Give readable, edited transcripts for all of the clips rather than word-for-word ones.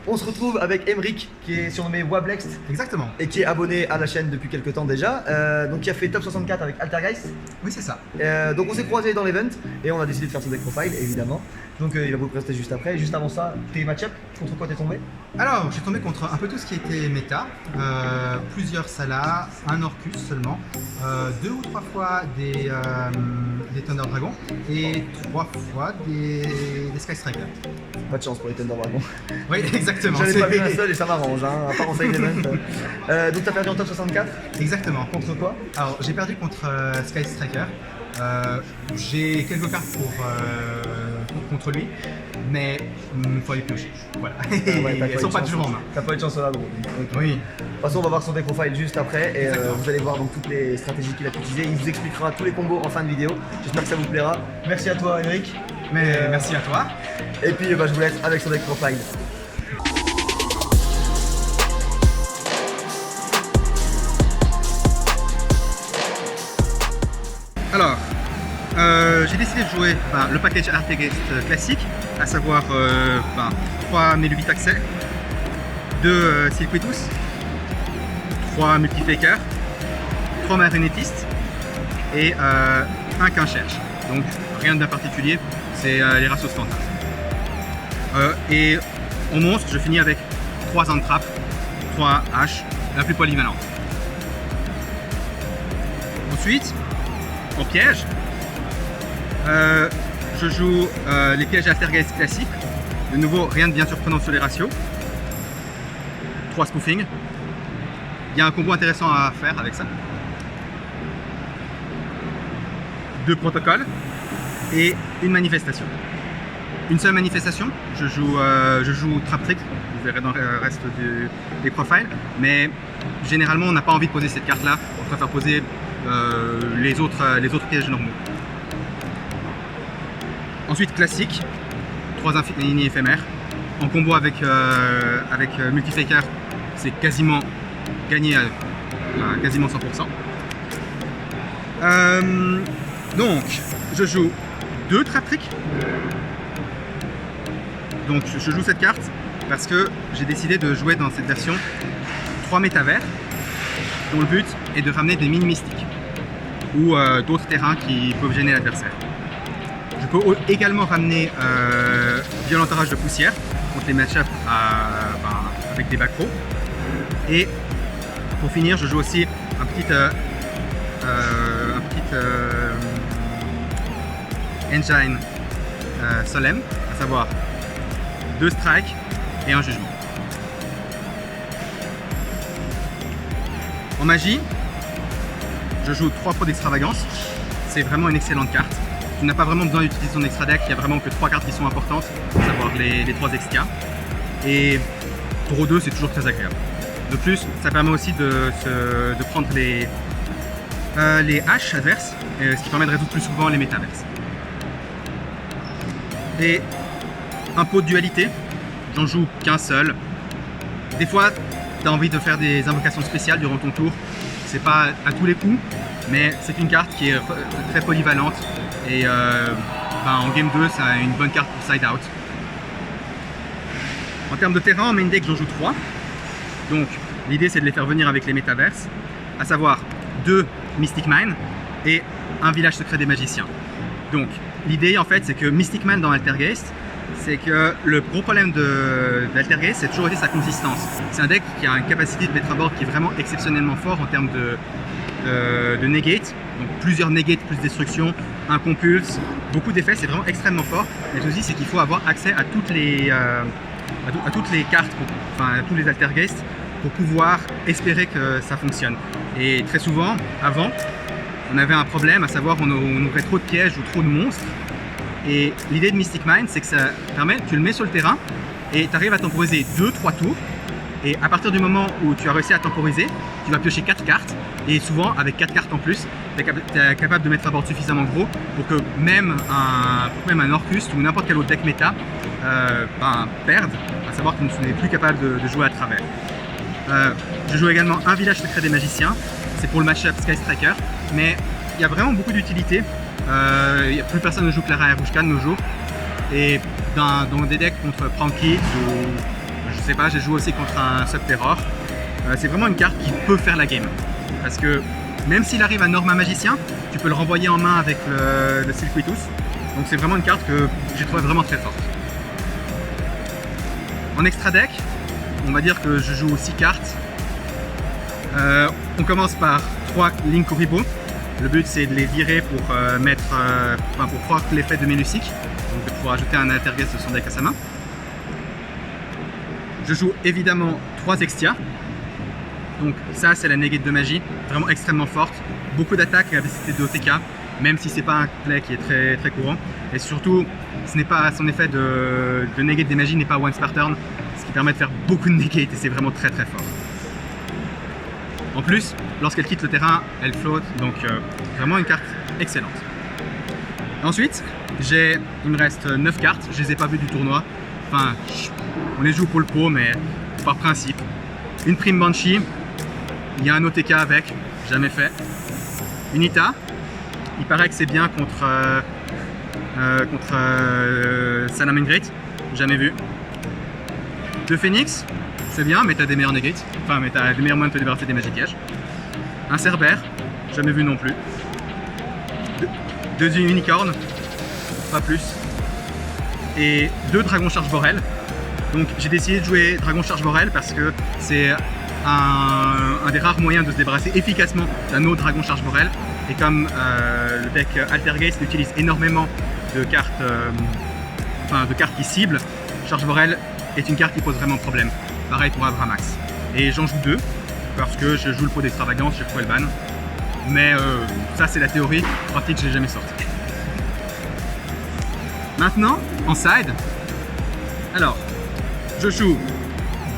On se retrouve avec Emeric qui est surnommé Wablext Exactement. et qui est abonné à la chaîne depuis quelques temps déjà, donc qui a fait top 64 avec Altergeist. Oui, c'est ça. Donc on s'est croisés dans l'event et on a décidé de faire son deck profile évidemment. Donc il va vous le présenter juste après. Juste avant ça, tes match-up, contre quoi t'es tombé? Alors, j'ai tombé contre un peu tout ce qui était méta, plusieurs Salas, un Orcus seulement, 2 ou 3 fois des Thunder Dragons et 3 fois des Sky Strikers. Pas de chance pour les Thunder Dragons. Oui, exactement. J'en ai pas vu un seul et ça m'arrange, hein, à part en side event. Donc t'as perdu en top 64 Exactement. contre quoi? Alors, j'ai perdu contre Sky Striker. J'ai quelques cartes contre lui, mais il faut les piocher. Voilà. Ouais, Elles sont pas toujours en main. T'as pas eu de chance sur la gros. Oui. De toute façon, on va voir son deck profile juste après et vous allez voir donc toutes les stratégies qu'il a utilisées. Il vous expliquera tous les combos en fin de vidéo. J'espère que ça vous plaira. Merci à toi, Emeric. Mais merci à toi. Et puis, je vous laisse avec son deck profile. Alors, j'ai décidé de jouer le package Altergeist classique, à savoir 3 Meluvite Accès, 2 Silquitus, 3 Multifaker, 3 Marionettistes et un qu'un cherche. Donc rien de particulier, c'est les ratios standards. Et en monstre, je finis avec 3 Entrap, 3 H, la plus polyvalente. Ensuite, en piège, je joue les pièges Altergeist classiques. De nouveau, rien de bien surprenant sur les ratios. 3 spoofing. Il y a un combo intéressant à faire avec ça. 2 protocoles et une manifestation. Une seule manifestation, je joue Trap Trick, vous verrez dans le reste des profiles, mais généralement on n'a pas envie de poser cette carte là, on préfère poser les autres pièges normaux. Ensuite classique, 3 infinis éphémères, en combo avec Multifaker, c'est quasiment gagné à quasiment 100%. Donc je joue 2 Trap Trick. Donc je joue cette carte parce que j'ai décidé de jouer dans cette version 3 métavers dont le but est de ramener des mines mystiques ou d'autres terrains qui peuvent gêner l'adversaire. Je peux également ramener Violent Orage de Poussière contre les match-ups avec des back-row. Et pour finir, je joue aussi un petit Engine Solemn, à savoir 2 strikes et un jugement. En magie, je joue 3 Pro d'extravagance. C'est vraiment une excellente carte. Tu n'as pas vraiment besoin d'utiliser ton extra deck, il n'y a vraiment que 3 cartes qui sont importantes, à savoir les 3 extias. Et Taureau 2, c'est toujours très agréable. De plus, ça permet aussi de prendre les haches adverses, ce qui permet de résoudre plus souvent les métaverses. Et un pot de dualité, j'en joue qu'un seul. Des fois, tu as envie de faire des invocations spéciales durant ton tour. C'est pas à tous les coups, mais c'est une carte qui est très polyvalente. Et en game 2, c'est une bonne carte pour side out. En termes de terrain, en main deck, j'en joue 3. Donc, l'idée, c'est de les faire venir avec les métaverses, à savoir 2 Mystic Mine et un village secret des magiciens. Donc, l'idée, en fait, c'est que Mystic Mine dans Altergeist, c'est que le gros problème d'Altergeist, c'est toujours été sa consistance. C'est un deck qui a une capacité de mettre à bord qui est vraiment exceptionnellement fort en termes de negate, donc plusieurs negates plus destruction, un compulse, beaucoup d'effets, c'est vraiment extrêmement fort. Mais le souci, c'est qu'il faut avoir accès à toutes les cartes, à tous les Altergeist pour pouvoir espérer que ça fonctionne. Et très souvent, avant, on avait un problème, à savoir on ouvrait trop de pièges ou trop de monstres. Et l'idée de Mystic Mine, c'est que ça permet, tu le mets sur le terrain et tu arrives à temporiser 2-3 tours. Et à partir du moment où tu as réussi à temporiser, tu vas piocher 4 cartes. Et souvent, avec 4 cartes en plus, tu es capable de mettre à bord suffisamment gros pour que même un Orcus ou n'importe quel autre deck méta perde, à savoir que tu n'es plus capable de jouer à travers. Je joue également un village secret des magiciens, c'est pour le match-up Sky Striker, mais il y a vraiment beaucoup d'utilité. Plus personne ne joue Clara Erushka de nos jours, et dans des decks contre Prankit ou je sais pas, j'ai joué aussi contre un Sub-Terror. C'est vraiment une carte qui peut faire la game. Parce que même s'il arrive à Norma Magicien, tu peux le renvoyer en main avec le Silquitus. Donc c'est vraiment une carte que j'ai trouvé vraiment très forte. En extra deck, on va dire que je joue 6 cartes. On commence par 3 Link Kuriboh. Le but c'est de les virer pour pour proc l'effet de Melusic, donc de pouvoir ajouter un Altergeist de son deck à sa main. Je joue évidemment 3 Extia. Donc ça c'est la negate de magie, vraiment extrêmement forte. Beaucoup d'attaques et capacité de OTK, même si c'est pas un play qui est très, très courant. Et surtout, son effet de negate des magies n'est pas once par turn, ce qui permet de faire beaucoup de negate et c'est vraiment très très fort. En plus, lorsqu'elle quitte le terrain, elle flotte, donc vraiment une carte excellente. Ensuite, il me reste 9 cartes, je les ai pas vues du tournoi. Enfin, on les joue pour le pro, mais par principe. Une Prime Banshee, il y a un OTK avec, jamais fait. Une Ita, il paraît que c'est bien contre Salamangreat, jamais vu. 2 Phoenix, c'est bien, mais t'as des meilleurs negates, enfin, mais t'as des meilleurs moyens de te débarrasser des magies pièges. Un Cerbère, jamais vu non plus. 2 Unicorn, pas plus. Et 2 Dragon Charge Borel. Donc j'ai décidé de jouer Dragon Charge Borel parce que c'est un des rares moyens de se débarrasser efficacement d'un autre Dragon Charge Borel. Et comme le deck Altergeist utilise énormément de cartes, qui ciblent, Charge Borel est une carte qui pose vraiment problème. Pareil pour Abramax. Et j'en joue 2 parce que je joue le pot d'extravagance, j'ai trouvé le ban. Mais ça c'est la théorie, pratique je l'ai jamais sorti. Maintenant, en side, alors je joue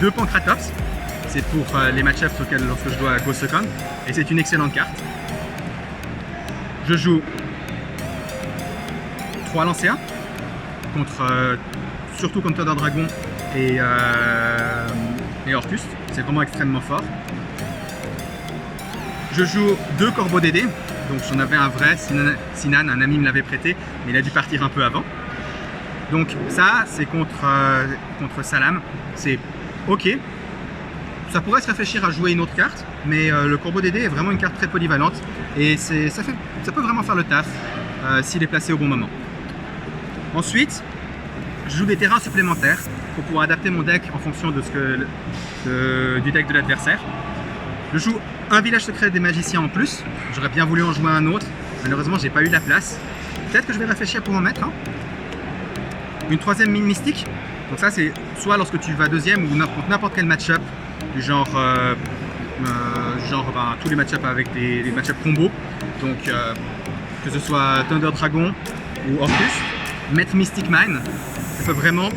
2 Pancratops, c'est pour les match-ups lorsque je dois Go Second, et c'est une excellente carte. Je joue 3 Lancea, surtout contre Thunder Dragon et Orcust, c'est vraiment extrêmement fort. Je joue 2 Corbeaux Dédé, donc j'en avais un vrai, Sinan, un ami me l'avait prêté, mais il a dû partir un peu avant. Donc ça, c'est contre Salam, c'est ok. Ça pourrait se réfléchir à jouer une autre carte, mais le Corbeau Dédé est vraiment une carte très polyvalente et ça peut vraiment faire le taf s'il est placé au bon moment. Ensuite, je joue des terrains supplémentaires pour pouvoir adapter mon deck en fonction de du deck de l'adversaire. Je joue un village secret des magiciens en plus, j'aurais bien voulu en jouer un autre, malheureusement j'ai pas eu la place. Peut-être que je vais réfléchir pour en mettre un. Une 3ème mine mystique, donc ça c'est soit lorsque tu vas 2ème ou contre n'importe quel match-up, du genre, tous les match-ups avec des match-ups combo, donc que ce soit Thunder Dragon ou Orcus, mettre Mystic Mine, ça peut vraiment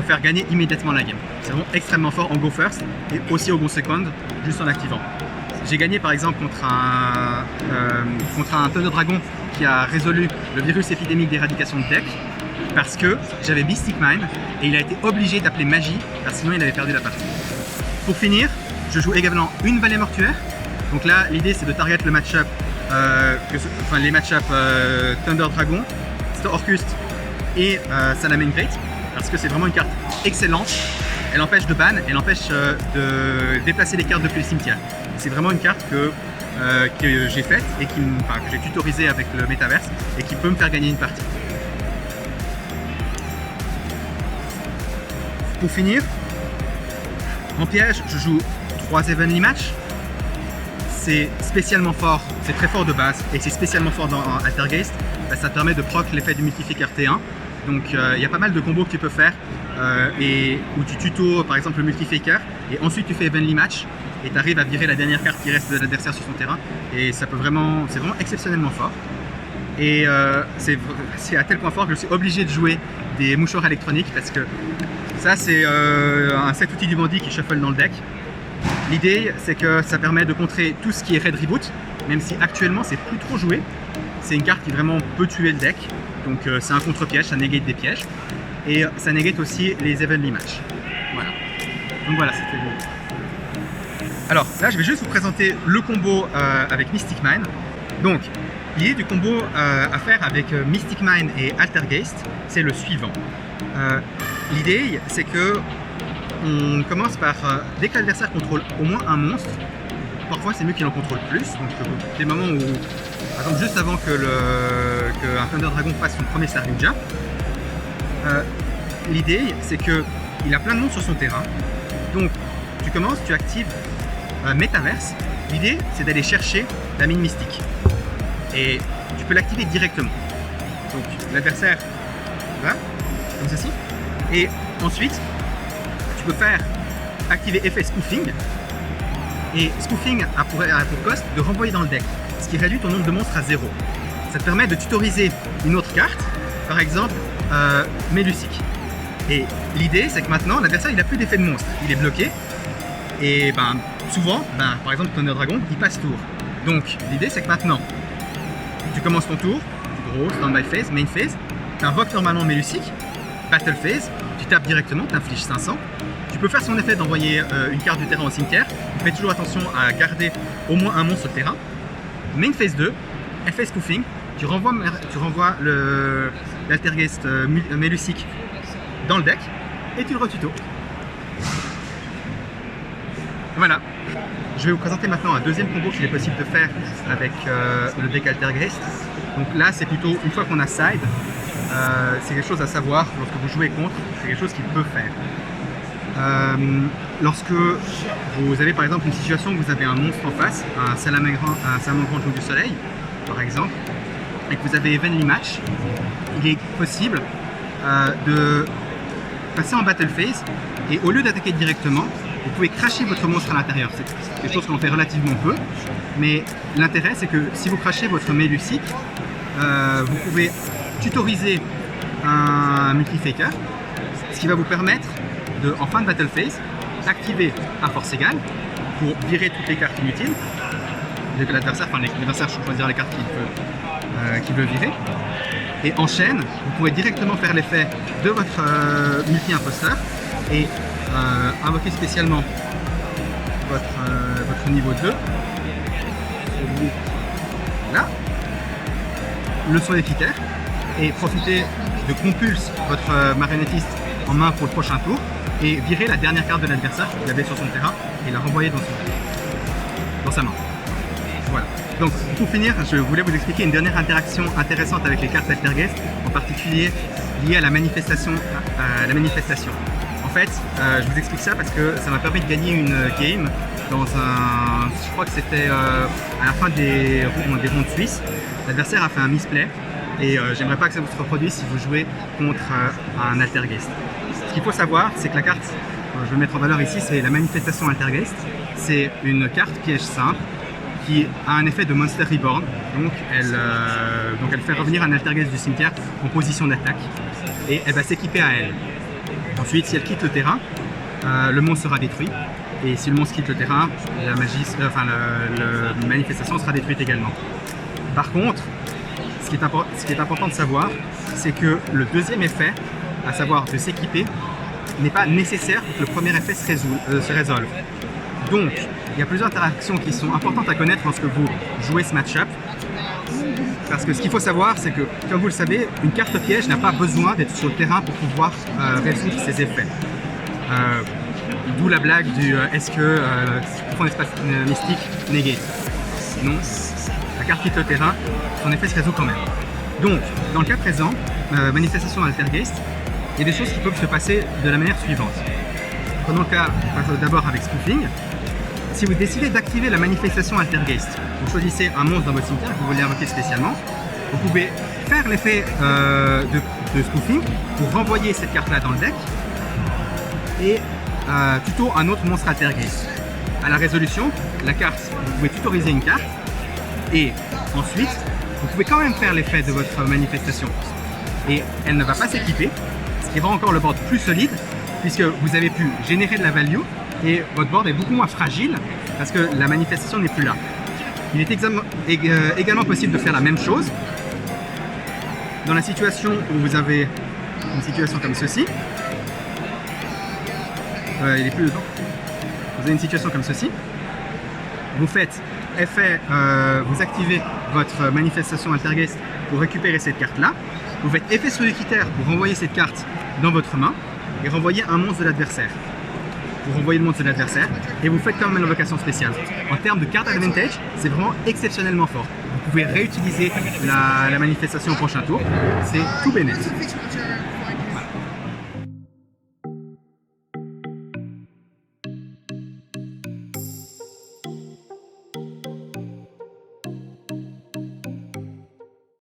faire gagner immédiatement la game. C'est vraiment extrêmement fort en Go First et aussi au Go Second, juste en activant. J'ai gagné par exemple contre un Thunder Dragon qui a résolu le virus épidémique d'éradication de deck parce que j'avais Mystic Mine et il a été obligé d'appeler Magie parce que sinon il avait perdu la partie. Pour finir, je joue également une Vallée Mortuaire. Donc là, l'idée c'est de target le match-up, les match-up Thunder Dragon, Orcust et Salamangreat parce que c'est vraiment une carte excellente. Elle empêche de ban, elle empêche de déplacer les cartes depuis le cimetière. C'est vraiment une carte que j'ai faite et que j'ai tutorisée avec le Metaverse et qui peut me faire gagner une partie. Pour finir, en piège, je joue 3 Evenly Match. C'est spécialement fort, c'est très fort de base et c'est spécialement fort dans Altergeist. Ça permet de proc l'effet du multiplicateur T1. Donc il y a pas mal de combos que tu peux faire où tu tutos par exemple le multifaker et ensuite tu fais Evenly Match et tu arrives à virer la dernière carte qui reste de l'adversaire sur son terrain et c'est vraiment exceptionnellement fort. Et c'est à tel point fort que je suis obligé de jouer des mouchoirs électroniques parce que ça c'est un set outil du bandit qui shuffle dans le deck. L'idée c'est que ça permet de contrer tout ce qui est Red Reboot, même si actuellement c'est plus trop joué. C'est une carte qui vraiment peut tuer le deck, donc c'est un contre-piège, ça négate des pièges. Et ça négate aussi les Evenly Match. Voilà. Donc voilà, c'était bon. Alors là je vais juste vous présenter le combo avec Mystic Mine. Donc l'idée du combo à faire avec Mystic Mine et Altergeist, c'est le suivant. L'idée c'est que on commence par, dès que l'adversaire contrôle au moins un monstre, parfois c'est mieux qu'il en contrôle plus, donc des moments où, par exemple juste avant qu'un Thunder Dragon fasse son premier Star Ninja, l'idée c'est qu'il a plein de monstres sur son terrain, donc tu commences, tu actives Metaverse, l'idée c'est d'aller chercher la mine mystique, et tu peux l'activer directement, donc l'adversaire va, comme ceci, et ensuite tu peux faire activer effet spoofing, et spoofing a pour cost de renvoyer dans le deck, ce qui réduit ton nombre de monstres à 0. Ça te permet de tutoriser une autre carte, par exemple Melusic. Et l'idée c'est que maintenant l'adversaire il n'a plus d'effet de monstre, il est bloqué, et souvent, par exemple Thunder Dragon, il passe tour. Donc l'idée c'est que maintenant, tu commences ton tour, gros, standby phase, main phase, tu invoques normalement Melusic, battle phase, tu tapes directement, tu infliges 500. Tu peux faire son effet d'envoyer une carte du terrain au cimetière. Fais toujours attention à garder au moins un monstre au terrain. Main phase 2, effet spoofing, tu renvoies l'Altergeist Melusic dans le deck et tu le retuto. Voilà. Je vais vous présenter maintenant un deuxième combo qu'il est possible de faire avec le deck Altergeist. Donc là, c'est plutôt une fois qu'on a side, c'est quelque chose à savoir lorsque vous jouez contre, c'est quelque chose qu'il peut faire. Lorsque vous avez par exemple une situation où vous avez un monstre en face, un salamandre joue du soleil par exemple, et que vous avez evenly match, il est possible de passer en battle phase, et au lieu d'attaquer directement, vous pouvez crasher votre monstre à l'intérieur. C'est quelque chose qu'on fait relativement peu, mais l'intérêt c'est que si vous crashez votre Melusic, vous pouvez tutoriser un multi-faker, ce qui va vous permettre de, en fin de battle phase, activer un force égale pour virer toutes les cartes inutiles. L'adversaire choisira les cartes qu'il veut virer. Et en chaîne, vous pouvez directement faire l'effet de votre multi-imposteur et invoquer spécialement votre niveau 2. Là, le son efficace, et profiter de compulse votre marionnettiste en main pour le prochain tour et virer la dernière carte de l'adversaire qu'il avait sur son terrain et la renvoyer dans sa main. Voilà. Donc pour finir, je voulais vous expliquer une dernière interaction intéressante avec les cartes Altergeist, en particulier liée à la manifestation. En fait, je vous explique ça parce que ça m'a permis de gagner une game dans un... Je crois que c'était à la fin des rondes suisses. L'adversaire a fait un misplay et j'aimerais pas que ça vous se reproduise si vous jouez contre un Altergeist. Ce qu'il faut savoir, c'est que la carte, je vais mettre en valeur ici, c'est la manifestation Altergeist. C'est une carte piège simple qui a un effet de Monster Reborn, donc elle fait revenir un Altergeist du cimetière en position d'attaque et elle va s'équiper à elle. Ensuite, si elle quitte le terrain, le monstre sera détruit, et si le monstre quitte le terrain, la manifestation sera détruite également. Par contre, ce qui est important de savoir, c'est que le deuxième effet, à savoir de s'équiper, n'est pas nécessaire pour que le premier effet se résolve. Donc, il y a plusieurs interactions qui sont importantes à connaître lorsque vous jouez ce match-up. Parce que ce qu'il faut savoir, c'est que, comme vous le savez, une carte piège n'a pas besoin d'être sur le terrain pour pouvoir résoudre ses effets. D'où la blague du est-ce que profond espace mystique négate. Non, la carte quitte le terrain, son effet se résout quand même. Donc, dans le cas présent, manifestation Altergeist, il y a des choses qui peuvent se passer de la manière suivante. Prenons le cas d'abord avec spoofing. Si vous décidez d'activer la manifestation Altergeist, vous choisissez un monstre dans votre cimetière que vous voulez invoquer spécialement, vous pouvez faire l'effet de spoofing pour renvoyer cette carte-là dans le deck et plutôt un autre monstre Altergeist. À la résolution, la carte, vous pouvez tutoriser une carte et ensuite, vous pouvez quand même faire l'effet de votre manifestation et elle ne va pas s'équiper, ce qui rend encore le board plus solide puisque vous avez pu générer de la value et votre board est beaucoup moins fragile parce que la manifestation n'est plus là. Il est également possible de faire la même chose dans la situation où vous avez une situation comme ceci. Il est plus dedans. Vous avez une situation comme ceci. Vous faites effet, vous activez votre manifestation Altergeist pour récupérer cette carte-là. Vous faites effet sollicitaire pour renvoyer cette carte dans votre main et renvoyer un monstre de l'adversaire. vous renvoyez le monde sur l'adversaire et vous faites quand même une invocation spéciale. En termes de card advantage, c'est vraiment exceptionnellement fort. Vous pouvez réutiliser la manifestation au prochain tour, c'est tout bénéfice.